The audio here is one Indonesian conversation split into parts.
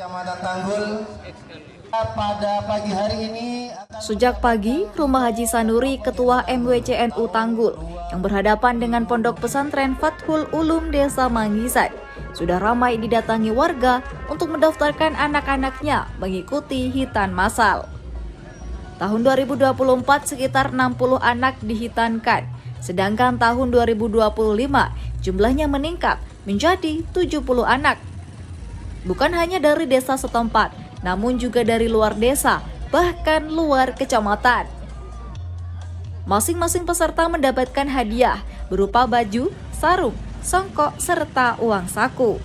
Kecamatan Tanggul. Pada pagi hari ini Sejak pagi, Rumah Haji Sanuri, Ketua MWCNU Tanggul, yang berhadapan dengan Pondok Pesantren Fathul Ulum Desa Mangisan, sudah ramai didatangi warga untuk mendaftarkan anak-anaknya mengikuti hitan massal. Tahun 2024 sekitar 60 anak dihitankan, sedangkan tahun 2025 jumlahnya meningkat menjadi 70 anak. Bukan hanya dari desa setempat, namun juga dari luar desa, bahkan luar kecamatan. Masing-masing peserta mendapatkan hadiah berupa baju, sarung, songkok, serta uang saku.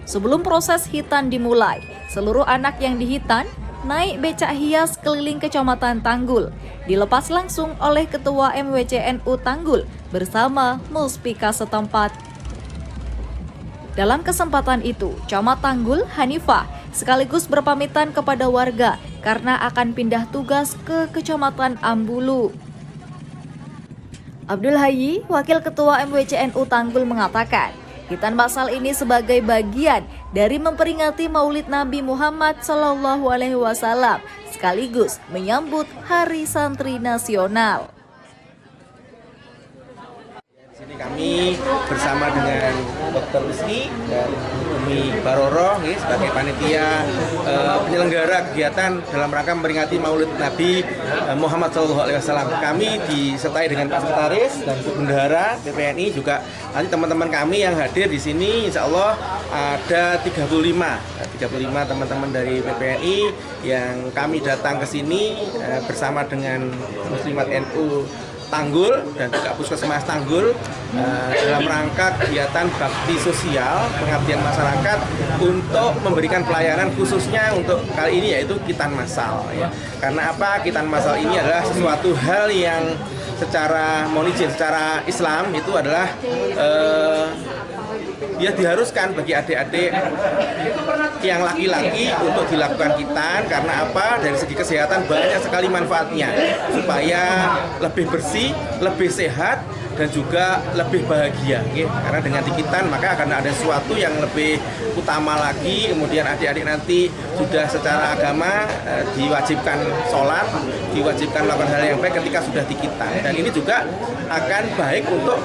Sebelum proses hitan dimulai, seluruh anak yang dihitan naik becak hias keliling Kecamatan Tanggul, dilepas langsung oleh Ketua MWCNU Tanggul bersama muspika setempat. Dalam kesempatan itu, Camat Tanggul Hanifah sekaligus berpamitan kepada warga karena akan pindah tugas ke Kecamatan Ambulu. Abdul Hayy, Wakil Ketua MWCNU Tanggul mengatakan, hitan massal ini sebagai bagian dari memperingati Maulid Nabi Muhammad SAW sekaligus menyambut Hari Santri Nasional. Di sini kami bersama dengan Dr. Rizky dan Umi Baroro sebagai panitia penyelenggara kegiatan dalam rangka memperingati Maulid Nabi Muhammad SAW. Kami disertai dengan Pak Sekretaris dan Bendahara PPNI, juga nanti teman-teman kami yang hadir di sini insya Allah ada 35 teman-teman dari PPNI yang kami datang ke sini bersama dengan Muslimat NU Tanggul dan juga Puskesmas Tanggul dalam rangka kegiatan bakti sosial pengabdian masyarakat untuk memberikan pelayanan khususnya untuk kali ini yaitu hitan massal ya. Karena apa? Hitan massal ini adalah sesuatu hal yang secara monijin, secara Islam itu adalah dia diharuskan bagi adik-adik yang laki-laki untuk dilakukan hitan. Karena apa? Dari segi kesehatan banyak sekali manfaatnya, supaya lebih bersih, lebih sehat, dan juga lebih bahagia. Karena dengan dihitan maka akan ada sesuatu yang lebih utama lagi. Kemudian adik-adik nanti sudah secara agama diwajibkan sholat, diwajibkan melakukan hal yang baik ketika sudah dihitan. Dan ini juga akan baik untuk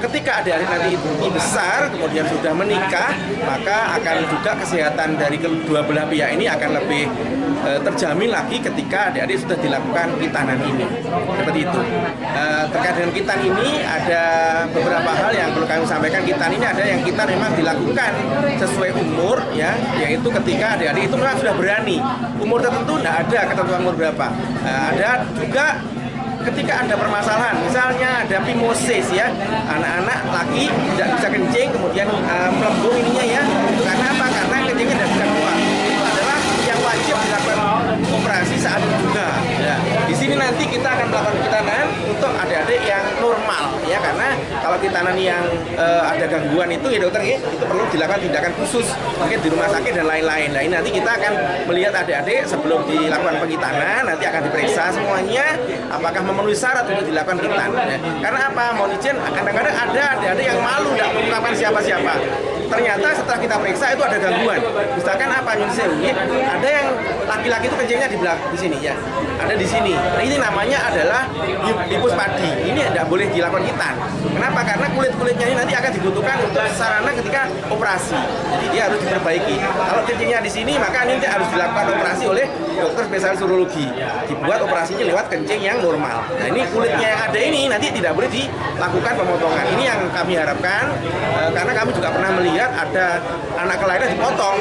ketika adik-adik nanti ini besar, kemudian sudah menikah, maka akan juga kesehatan dari kedua belah pihak ini akan lebih terjamin lagi ketika adik-adik sudah dilakukan hitanan ini. Seperti itu. Terkait dengan hitan ini ada beberapa hal yang perlu kami sampaikan. Hitan ini ada yang kita memang dilakukan sesuai umur, ya, yaitu ketika adik-adik itu memang sudah berani. Umur tertentu tidak ada ketentuan umur berapa. Ada juga ketika ada permasalahan, misalnya ada phimosis ya, anak-anak laki tidak bisa kencing, kemudian melembung ininya ya, karena apa? Karena kencingnya tidak bisa keluar. Itu adalah yang wajib dilakukan operasi saat itu juga. Ya. Di sini nanti kita akan melakukan hitanan untuk adik-adik yang normal ya, karena kalau hitanan yang ada gangguan itu ya dokter ya, itu perlu dilakukan tindakan khusus mungkin di rumah sakit dan lain-lain. Nah ini nanti kita akan melihat adik-adik sebelum dilakukan penghitanan, nanti akan diperiksa semuanya apakah memenuhi syarat untuk dilakukan hitan. Ya. Karena apa? Mohon izin, kadang-kadang ada adik-adik yang malu tidak mengungkapkan siapa-siapa. Ternyata setelah kita periksa itu ada gangguan. Misalkan apa ya? Ada yang laki-laki itu kencingnya di sini ya. Ada di sini. Nah, ini namanya adalah lipus padi. Ini tidak boleh dilakukan hitan. Kenapa? Karena kulit-kulitnya ini nanti akan dibutuhkan untuk sarana ketika operasi. Jadi dia harus diperbaiki. Kalau kencingnya di sini, maka nanti harus dilakukan operasi oleh dokter spesialis urologi. Dibuat operasinya lewat kencing yang normal. Nah, ini kulitnya yang ada ini nanti tidak boleh dilakukan pemotongan. Ini yang kami harapkan karena kami juga pernah melihat ada anak kelahiran dipotong.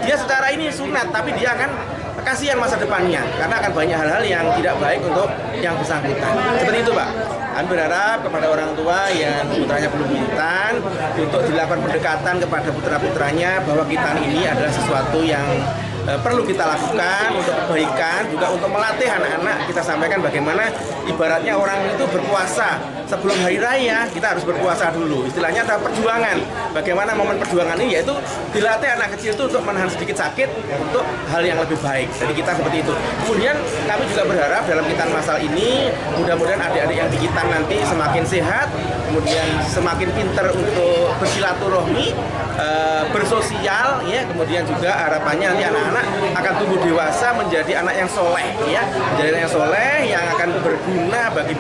Dia secara ini sunat, tapi dia akan kasihan masa depannya karena akan banyak hal-hal yang tidak baik untuk yang bersangkutan. Seperti itu, Pak. Kami berharap kepada orang tua yang putranya belum hitan untuk dilakukan pendekatan kepada putra-putranya bahwa hitan ini adalah sesuatu yang perlu kita lakukan untuk kebaikan, juga untuk melatih anak-anak. Kita sampaikan bagaimana ibaratnya orang itu berpuasa sebelum hari raya, kita harus berpuasa dulu. Istilahnya ada perjuangan. Bagaimana momen perjuangan ini, yaitu dilatih anak kecil itu untuk menahan sedikit sakit untuk hal yang lebih baik. Jadi kita seperti itu. Kemudian kami juga berharap dalam hitan massal ini mudah-mudahan adik-adik yang dihitan nanti semakin sehat, kemudian semakin pintar untuk bersilaturahmi, bersosial, ya, kemudian juga harapannya nanti anak-anak akan tumbuh dewasa menjadi anak yang soleh, ya, menjadi anak yang soleh yang akan berguna bagi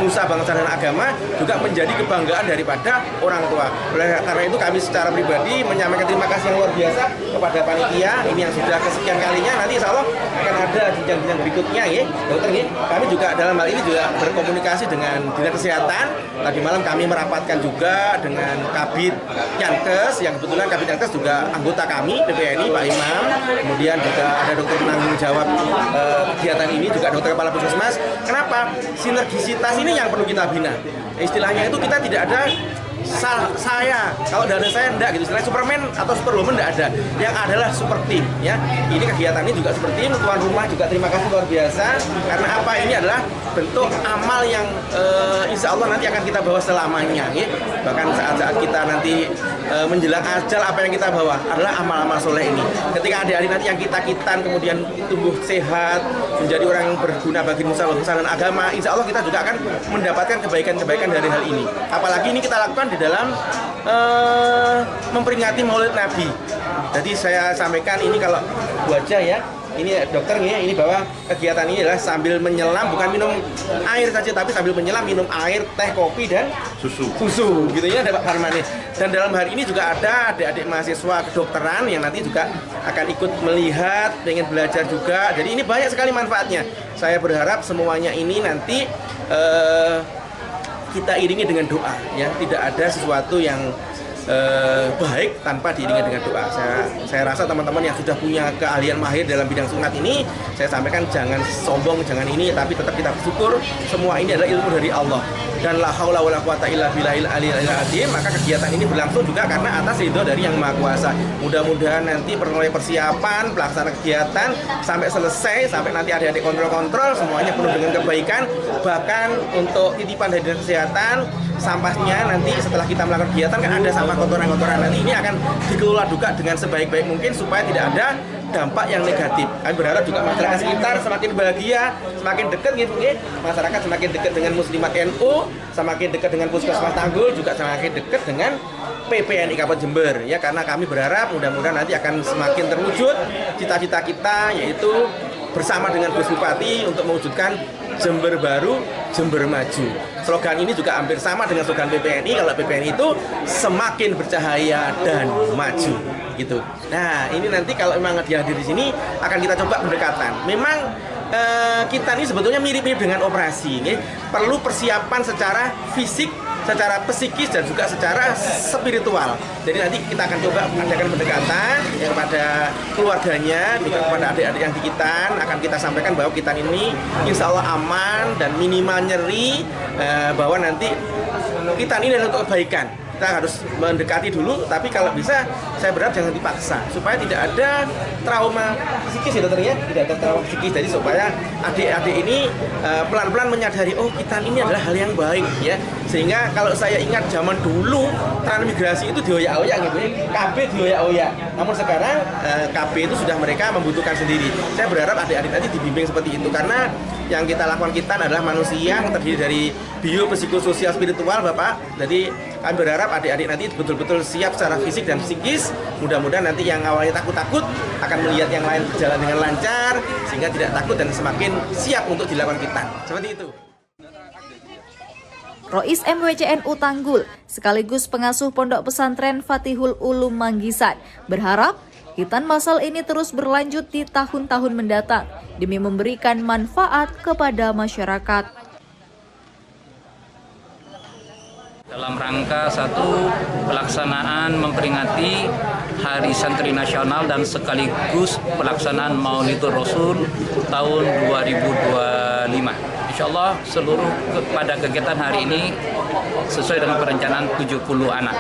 nusa bangsa dan agama, juga menjadi kebanggaan daripada orang tua. Oleh karena itu kami secara pribadi menyampaikan terima kasih yang luar biasa kepada panitia ini yang sudah kesekian kalinya. Nanti insya Allah akan ada jenjang-jenjang berikutnya, ya, dokter. Ya. Kami juga dalam hal ini juga berkomunikasi dengan Dinas Kesehatan. Tadi malam kami merapatkan juga dengan Kabid Yankes, yang kebetulan Kabid Yankes juga anggota kami DPNI, Pak Imam. Kemudian juga ada dokter penanggung jawab kegiatan ini, juga dokter kepala puskesmas. Kenapa? Sinergisitas ini yang perlu kita bina. Istilahnya itu kita tidak ada saya, kalau tidak ada saya enggak gitu. Istilahnya Superman atau Superwoman enggak ada. Yang adalah super team, ya. Ini kegiatan ini juga seperti ini. Tuan rumah juga terima kasih luar biasa karena apa? Ini adalah bentuk amal yang insya Allah nanti akan kita bawa selamanya, ya. Bahkan saat-saat kita nanti menjelang ajal, apa yang kita bawa adalah amal-amal soleh ini. Ketika adik-adik nanti yang kita-kitan kemudian tumbuh sehat, menjadi orang yang berguna bagi nusa bangsa dan agama, insya Allah kita juga akan mendapatkan kebaikan-kebaikan dari hal ini. Apalagi ini kita lakukan di dalam memperingati Maulid Nabi. Jadi saya sampaikan ini kalau wajah, ya, ini dokter, ya, ini bahwa kegiatan ini adalah sambil menyelam, bukan minum air saja, tapi sambil menyelam minum air, teh, kopi, dan susu gitu, ya, Pak Harmani. Dan dalam hari ini juga ada adik-adik mahasiswa kedokteran yang nanti juga akan ikut melihat, pengen belajar juga. Jadi ini banyak sekali manfaatnya. Saya berharap semuanya ini nanti kita iringi dengan doa, ya. Tidak ada sesuatu yang baik tanpa diiringi dengan doa. Saya rasa teman-teman yang sudah punya keahlian mahir dalam bidang sunat ini, saya sampaikan jangan sombong, jangan ini, tapi tetap kita bersyukur semua ini adalah ilmu dari Allah. Dan la haula wala quwata illa billahil aliyil azim. Maka kegiatan ini berlangsung juga karena atas ridho dari Yang Maha Kuasa. Mudah-mudahan nanti mulai persiapan, pelaksanaan kegiatan sampai selesai, sampai nanti adik-adik kontrol-kontrol, semuanya penuh dengan kebaikan. Bahkan untuk titipan dari Dinas Kesehatan, sampahnya nanti setelah kita melakukan kegiatan kan ada sampah kotoran-kotoran, nanti ini akan dikelola juga dengan sebaik-baik mungkin supaya tidak ada dampak yang negatif. Kami berharap juga masyarakat sekitar semakin bahagia, semakin dekat, gitu, ya. Masyarakat semakin dekat dengan Muslimat NU, semakin dekat dengan Puskesmas Tanggul, juga semakin dekat dengan PPNI Kabupaten Jember, ya, karena kami berharap mudah-mudahan nanti akan semakin terwujud cita-cita kita, yaitu bersama dengan Gus Bupati untuk mewujudkan Jember Baru, Jember Maju. Slogan ini juga hampir sama dengan slogan PPNI. Kalau PPNI itu semakin bercahaya dan maju, gitu. Nah, ini nanti kalau memang dihadir di sini akan kita coba pendekatan. Memang kita ini sebetulnya mirip-mirip dengan operasi, ya. Perlu persiapan secara fisik, secara psikis, dan juga secara spiritual. Jadi nanti kita akan coba mengadakan pendekatan ya, kepada keluarganya, juga kepada adik-adik yang dikitan. Akan kita sampaikan bahwa kitan ini insya Allah aman dan minimal nyeri, bahwa nanti kitan ini adalah untuk kebaikan. Kita harus mendekati dulu, tapi kalau bisa saya berharap jangan dipaksa supaya tidak ada trauma psikis, ya dokter, ya, tidak ada trauma psikis. Jadi supaya adik-adik ini pelan-pelan menyadari, oh kitan ini adalah hal yang baik, ya. Sehingga kalau saya ingat zaman dulu transmigrasi itu dioyak-oyak, gitu, ya. KB dioyak-oyak. Namun sekarang KB itu sudah mereka membutuhkan sendiri. Saya berharap adik-adik nanti dibimbing seperti itu, karena yang kita lakukan kitan adalah manusia yang terdiri dari bio, psikososial, spiritual, Bapak. Jadi kami berharap adik-adik nanti betul-betul siap secara fisik dan psikis. Mudah-mudahan nanti yang awalnya takut-takut akan melihat yang lain berjalan dengan lancar, sehingga tidak takut dan semakin siap untuk dilakukan kitan. Seperti itu. Rois MWCNU Tanggul, sekaligus pengasuh Pondok Pesantren Fatihul Ulum Manggisan, berharap kitan masal ini terus berlanjut di tahun-tahun mendatang demi memberikan manfaat kepada masyarakat. Dalam rangka satu pelaksanaan memperingati Hari Santri Nasional dan sekaligus pelaksanaan Maulidur Rasul tahun 2025. Insya Allah seluruh pada kegiatan hari ini sesuai dengan perencanaan 70 anak.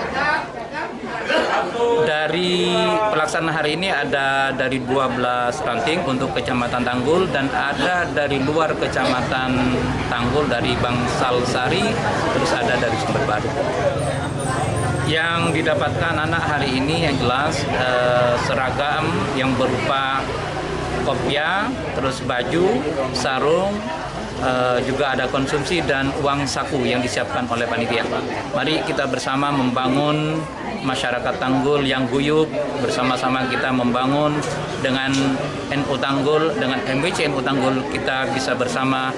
Dari pelaksanaan hari ini ada dari 12 ranting untuk Kecamatan Tanggul dan ada dari luar Kecamatan Tanggul dari Bangsal Sari, terus ada dari Sumber Baru. Yang didapatkan anak hari ini yang jelas seragam yang berupa kopiah, terus baju, sarung, juga ada konsumsi dan uang saku yang disiapkan oleh panitia. Mari kita bersama membangun masyarakat Tanggul yang guyup, bersama-sama kita membangun dengan NU Tanggul, dengan MWC NU Tanggul, kita bisa bersama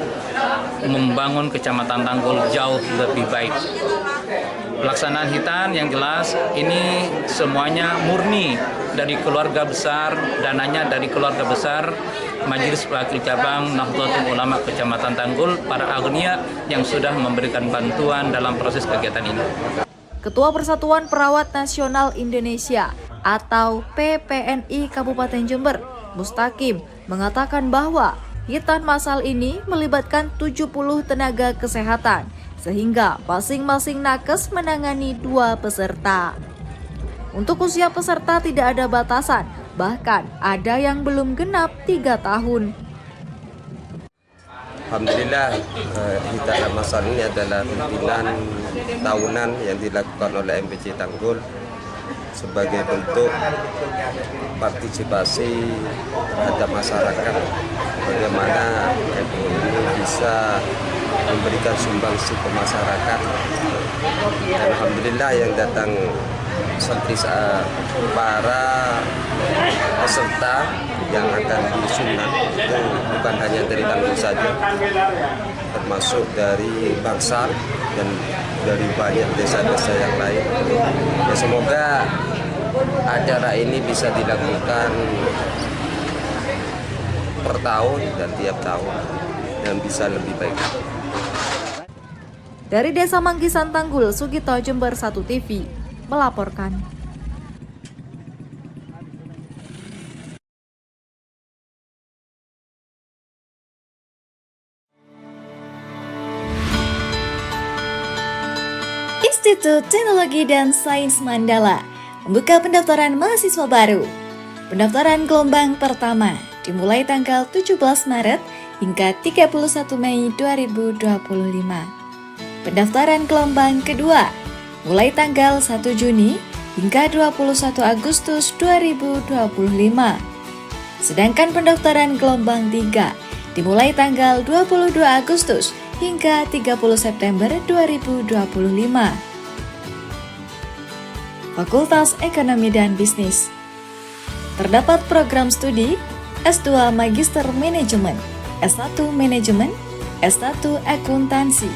membangun Kecamatan Tanggul jauh lebih baik. Pelaksanaan hitan yang jelas ini semuanya murni dari keluarga besar, dananya dari keluarga besar Majelis Wakil Cabang Nahdlatul Ulama Kecamatan Tanggul, para agnia yang sudah memberikan bantuan dalam proses kegiatan ini. Ketua Persatuan Perawat Nasional Indonesia atau PPNI Kabupaten Jember, Mustaqim, mengatakan bahwa hitan massal ini melibatkan 70 tenaga kesehatan, sehingga masing-masing nakes menangani 2 peserta. Untuk usia peserta tidak ada batasan, bahkan ada yang belum genap 3 tahun. Alhamdulillah, hitan massal ini adalah rutinan tahunan yang dilakukan oleh MWC Tanggul sebagai bentuk partisipasi terhadap masyarakat, bagaimana NU ini bisa memberikan sumbangsi ke masyarakat. Dan alhamdulillah yang datang seperti para peserta yang akan disunat itu bukan hanya dari Tanggul saja, termasuk dari Bangsal dan dari banyak desa-desa yang lain. Ya, semoga acara ini bisa dilakukan per tahun dan tiap tahun dan bisa lebih baik. Dari Desa Manggisan Tanggul, Sugito, Jember 1 TV melaporkan. Institut Teknologi dan Sains Mandala membuka pendaftaran mahasiswa baru. Pendaftaran gelombang pertama dimulai tanggal 17 Maret hingga 31 Mei 2025. Pendaftaran gelombang kedua mulai tanggal 1 Juni hingga 21 Agustus 2025. Sedangkan pendaftaran gelombang 3 dimulai tanggal 22 Agustus hingga 30 September 2025. Fakultas Ekonomi dan Bisnis. Terdapat program studi S2 Magister Manajemen, S1 Manajemen, S1 Akuntansi,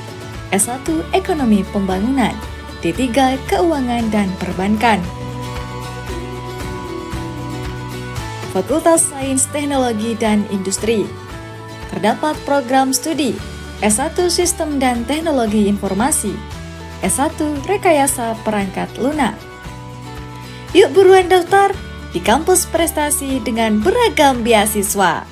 S1 Ekonomi Pembangunan, D3 Keuangan dan Perbankan. Fakultas Sains Teknologi dan Industri. Terdapat program studi S1 Sistem dan Teknologi Informasi, S1 Rekayasa Perangkat Lunak. Yuk buruan daftar di kampus prestasi dengan beragam beasiswa.